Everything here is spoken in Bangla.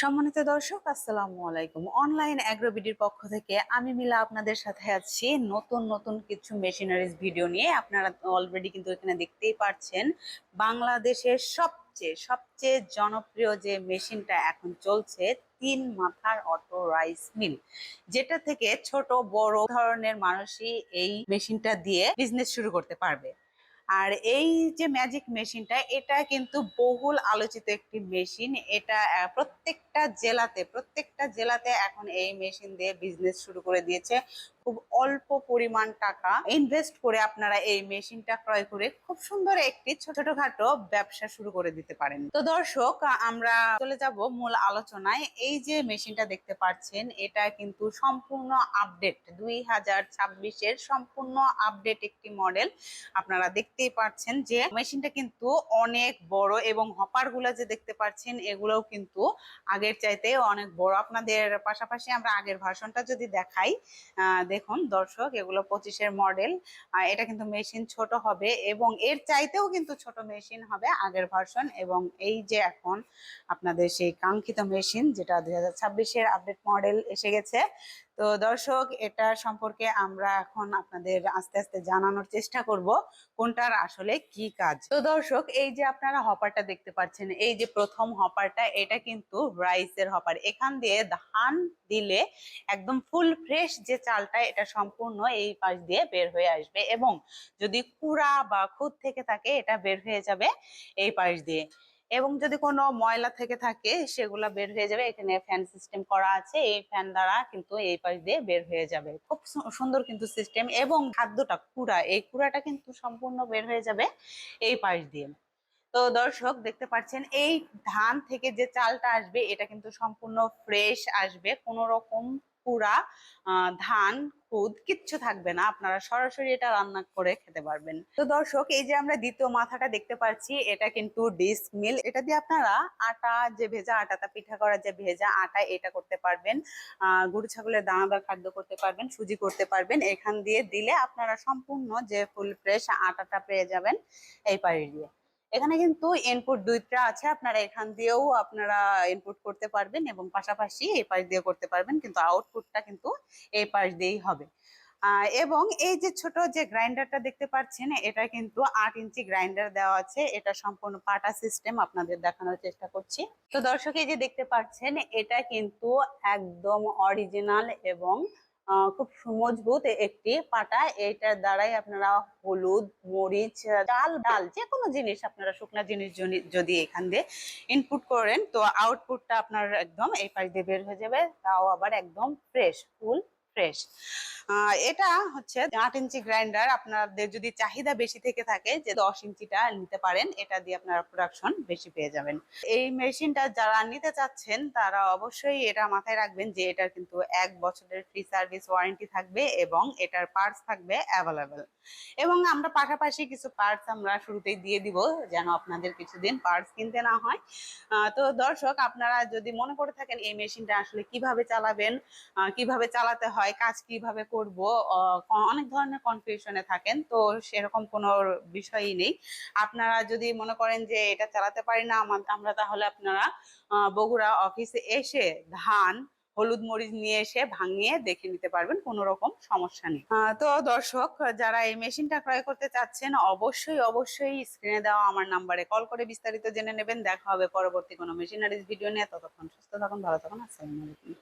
সম্মানিত দর্শক, আসসালামু আলাইকুম। অনলাইন অ্যাগ্রোবিডির পক্ষ থেকে আমি মিলা আপনাদের সাথে আছি নতুন নতুন কিছু মেশিনারিজ ভিডিও নিয়ে। আপনারা অলরেডি কিন্তু এখানে দেখতেই পাচ্ছেন বাংলাদেশের সবচেয়ে সবচেয়ে জনপ্রিয় যে মেশিনটা এখন চলছে, 3 মাথার অটো রাইস মিল, যেটা থেকে ছোট বড় ধরনের মানুষই এই মেশিনটা দিয়ে বিজনেস শুরু করতে পারবে। আর এই যে ম্যাজিক মেশিনটা, এটা কিন্তু বহুল আলোচিত একটি মেশিন। এটা প্রত্যেকটা জেলাতে এখন এই মেশিন দিয়ে বিজনেস শুরু করে দিয়েছে। খুব অল্প পরিমাণ টাকা ইনভেস্ট করে আপনারা এই মেশিনটা ক্রয় করে খুব সুন্দর একটি ছোটখাটো ব্যবসা শুরু করে দিতে পারেন। তো দর্শক, আমরা চলে যাব মূল আলোচনায়। এই যে মেশিনটা দেখতে পাচ্ছেন, এটা কিন্তু সম্পূর্ণ আপডেট, 2026-এর সম্পূর্ণ আপডেট একটি মডেল। আপনারা দেখতেই পাচ্ছেন যে মেশিনটা কিন্তু অনেক বড়, এবং হপার গুলা যে দেখতে পাচ্ছেন এগুলোও কিন্তু আগের চাইতে অনেক বড়। আপনাদের পাশাপাশি আমরা আগের ভার্সনটা যদি দেখাই, দেখুন দর্শক, এগুলো 25-এর মডেল। এটা কিন্তু মেশিন ছোট হবে, এবং এর চাইতেও কিন্তু ছোট মেশিন হবে আগের ভার্সন। এবং এই যে এখন আপনাদের সেই কাঙ্ক্ষিত মেশিন, যেটা 2026-এর আপডেট মডেল এসে গেছে। তো দর্শক, এটা সম্পর্কে আমরা এখন আপনাদের আস্তে আস্তে জানানোর চেষ্টা করব কোনটার আসলে কি কাজ। তো দর্শক, এই যে আপনারা হপারটা দেখতে পাচ্ছেন, এই যে প্রথম হপারটা, এটা কিন্তু রাইসের হপার। এখান দিয়ে ধান দিলে একদম ফুল ফ্রেশ যে চালটা, এটা সম্পূর্ণ এই পাশ দিয়ে বের হয়ে আসবে, এবং যদি কুড়া বা খুদ থেকে থাকে, এটা বের হয়ে যাবে এই পাশ দিয়ে। এবং যদি কোনো ময়লা থেকে থাকে, সেগুলা বের হয়ে যাবে। এখানে ফ্যান সিস্টেম করা আছে, এই ফ্যান দ্বারা কিন্তু এই পাশ দিয়ে বের হয়ে যাবে। খুব সুন্দর কিন্তু সিস্টেম। এবং খাদ্যটা কুড়া, এই কুড়াটা কিন্তু সম্পূর্ণ বের হয়ে যাবে এই পাশ দিয়ে। তো দর্শক, দেখতে পাচ্ছেন এই ধান থেকে যে চালটা আসবে, এটা কিন্তু সম্পূর্ণ ফ্রেশ আসবে, কোনো রকম পুরা ধান খুদ কিচ্ছু থাকবে না। আপনারা সরাসরি এটা রান্না করে খেতে পারবেন। তো দর্শক, এই যে আমরা দ্বিতীয় মাথাটা দেখতে পাচ্ছি, এটা কিন্তু ডিস্ক মিল। এটা দিয়ে আপনারা আটা, যে ভেজা আটাটা পিঠা করার যে ভেজা আটা, এটা করতে পারবেন। গরু ছাগলের দানাদার খাদ্য করতে পারবেন, সুজি করতে পারবেন। এখান দিয়ে দিলে আপনারা সম্পূর্ণ যে ফুল ফ্রেশ আটাটা পেয়ে যাবেন এই পাড়ি দিয়ে। এখানে কিন্তু ইনপুট দুইটা আছে, আপনারা এখান দিয়েও আপনারা ইনপুট করতে পারবেন, এবং পাশাপাশি এই পাশ দিয়ে করতে পারবেন, কিন্তু আউটপুটটা কিন্তু এই পাশ দিয়েই হবে। এবং এই যে ছোট যে গ্রাইন্ডারটা দেখতে পাচ্ছেন, এটা কিন্তু 8 ইঞ্চি গ্রাইন্ডার দেওয়া আছে। এটা সম্পূর্ণ পাটা সিস্টেম, আপনাদের দেখানোর চেষ্টা করছি। তো দর্শক, এই যে দেখতে পাচ্ছেন, এটা কিন্তু একদম অরিজিনাল এবং খুব সুমজবুত একটি পাটা। এটার দ্বারাই আপনারা হলুদ, মরিচ, ডাল ডাল যে কোনো জিনিস, আপনারা শুকনা জিনিস যদি এখান দিয়ে ইনপুট করেন, তো আউটপুটটা আপনার একদম এই পাশ দিয়ে বের হয়ে যাবে, তাও আবার একদম ফ্রেশ, ফুল ফ্রেশ। এটা হচ্ছে 8 ইঞ্চি গ্রাইন্ডার। আপনাদের যদি চাহিদা বেশি থেকে থাকে, যে 10 ইঞ্চিটা নিতে পারেন, এটা দিয়ে আপনারা প্রোডাকশন বেশি পেয়ে যাবেন। এই মেশিনটা যারা নিতে চাচ্ছেন, তারা অবশ্যই এটা মাথায় রাখবেন যে এটার কিন্তু 1 বছরের ফ্রি সার্ভিস ওয়ারেন্টি থাকবে, এবং এটার পার্টস থাকবে অ্যাভেলেবেল। এবং আমরা পাশাপাশি কিছু পার্টস আমরা শুরুতেই দিয়ে দিব, যেন আপনাদের কিছুদিন পার্টস কিনতে না হয়। তো দর্শক, আপনারা যদি মনে করে থাকেন এই মেশিনটা আসলে কিভাবে চালাবেন, কিভাবে চালাতে হয়, কাজ কিভাবে করব, অনেক ধরনের কনফিউশনে থাকেন, তো সেরকম কোনো বিষয়ই নেই। আপনারা যদি মনে করেন যে এটা চালাতে পারি না আমরা, তাহলে আপনারা বগুড়া অফিসে এসে ধান, হলুদ, মরিচ নিয়ে এসে ভাঙিয়ে দেখে নিতে পারবেন, কোনো রকম সমস্যা নেই। তো দর্শক, যারা এই মেশিনটা ক্রয় করতে চাচ্ছেন, অবশ্যই অবশ্যই স্ক্রিনে দেওয়া আমার নাম্বারে কল করে বিস্তারিত জেনে নেবেন। দেখা হবে পরবর্তী কোনো মেশিনারিজ ভিডিও নিয়ে। ততক্ষণ সুস্থ থাকুন, ভালো থাকুন, আসসালামু আলাইকুম।